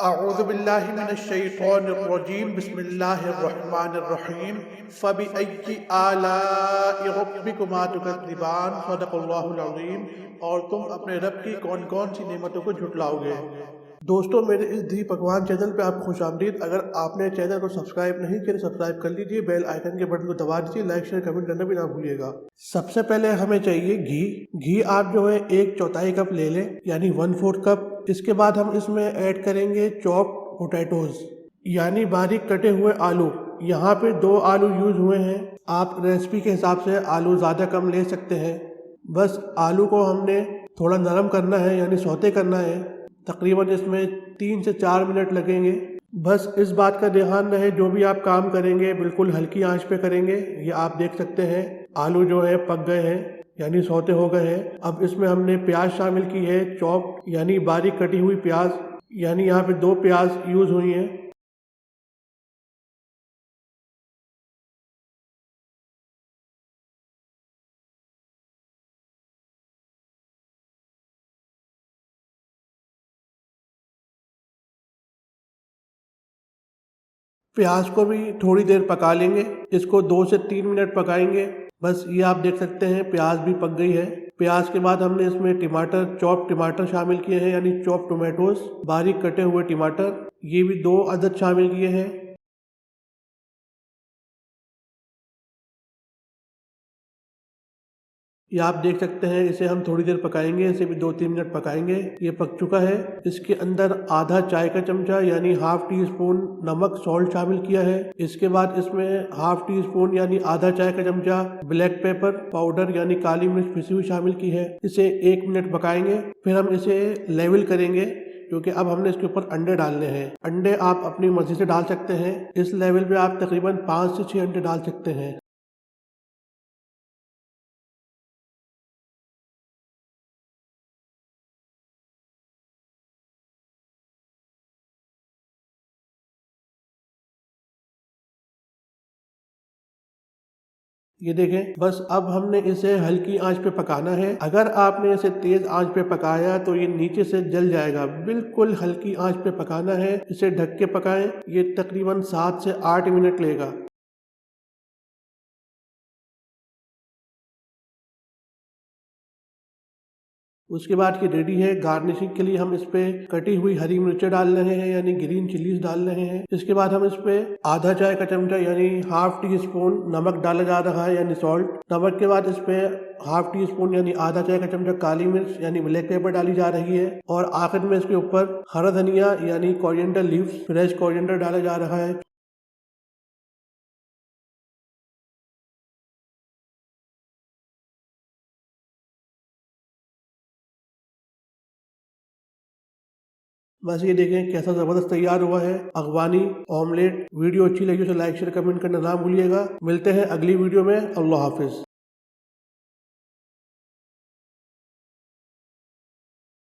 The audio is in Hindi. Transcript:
अऊज़ुबिल्लाहि मिनश्शैतानिर्रजीम बिस्मिल्लाहिर्रहमानिर्रहीम फ़बिअय्यि आलाइ रब्बिकुमा तुकज़्ज़िबान सदक़ल्लाहुल अज़ीम। और तुम अपने रब की कौन कौन सी नेमतों को झुटलाओगे। दोस्तों, मेरे इस दी पकवान चैनल पे आप खुशामदीद। अगर आपने चैनल को सब्सक्राइब नहीं किया तो सब्सक्राइब कर लीजिए, बेल आइकन के बटन को दबा दीजिए, लाइक शेयर कमेंट करना भी ना भूलिएगा। सबसे पहले हमें चाहिए घी। घी आप जो है 1/4 कप ले लें, यानी 1/4 कप। इसके बाद हम इसमें ऐड करेंगे चॉप पोटैटोज, यानी बारीक कटे हुए आलू। यहाँ पे 2 आलू यूज हुए हैं। आप रेसिपी के हिसाब से आलू ज़्यादा कम ले सकते हैं। बस आलू को हमने थोड़ा नरम करना है, यानी सौते करना है। तकरीबन इसमें 3 से 4 मिनट लगेंगे। बस इस बात का ध्यान रहे, जो भी आप काम करेंगे बिल्कुल हल्की आंच पे करेंगे। ये आप देख सकते हैं आलू जो है पक गए हैं, यानी सौते हो गए हैं। अब इसमें हमने प्याज शामिल की है, चॉप यानी बारीक कटी हुई प्याज, यानी यहाँ पे 2 प्याज यूज हुई हैं। प्याज को भी थोड़ी देर पका लेंगे, इसको 2 से 3 मिनट पकाएंगे। बस ये आप देख सकते हैं प्याज भी पक गई है। प्याज के बाद हमने इसमें टमाटर, चॉप टमाटर शामिल किए हैं, यानी चॉप टोमेटोज, बारीक कटे हुए टमाटर, ये भी 2 अदद शामिल किए हैं। ये आप देख सकते हैं, इसे हम थोड़ी देर पकाएंगे, इसे भी 2-3 मिनट पकाएंगे। ये पक चुका है। इसके अंदर आधा चाय का चमचा यानी हाफ टी स्पून नमक सॉल्ट शामिल किया है। इसके बाद इसमें हाफ टी स्पून यानी आधा चाय का चमचा ब्लैक पेपर पाउडर यानी काली मिर्च पिसी हुई शामिल की है। इसे 1 मिनट पकाएंगे, फिर हम इसे लेवल करेंगे, क्योंकि अब हमने इसके ऊपर अंडे डालने हैं। अंडे आप अपनी मर्जी से डाल सकते हैं। इस लेवल पे आप तकरीबन 5 से 6 अंडे डाल सकते हैं। ये देखें, बस अब हमने इसे हल्की आंच पे पकाना है। अगर आपने इसे तेज आंच पे पकाया तो ये नीचे से जल जाएगा। बिल्कुल हल्की आंच पे पकाना है, इसे ढक के पकाएं। ये तकरीबन 7 से 8 मिनट लेगा। उसके बाद ये रेडी है। गार्निशिंग के लिए हम इस पे कटी हुई हरी मिर्चें डाल रहे हैं, यानी ग्रीन चिलीज डाल रहे हैं। इसके बाद हम इस पे आधा चाय का चमचा यानी हाफ टी स्पून नमक डाला जा रहा है, यानी सॉल्ट। नमक के बाद इस पे हाफ टी स्पून यानी आधा चाय का चमचा काली मिर्च यानी ब्लैक पेपर डाली जा रही है। और आखिर में इसके ऊपर हरा धनिया यानी कोरिएंडर लीव्स, फ्रेश कोरिएंडर डाला जा रहा है। बस ये देखें कैसा ज़बरदस्त तैयार हुआ है अगवानी ऑमलेट। वीडियो अच्छी लगी तो लाइक शेयर कमेंट करना ना भूलिएगा। मिलते हैं अगली वीडियो में। अल्लाह हाफिज़।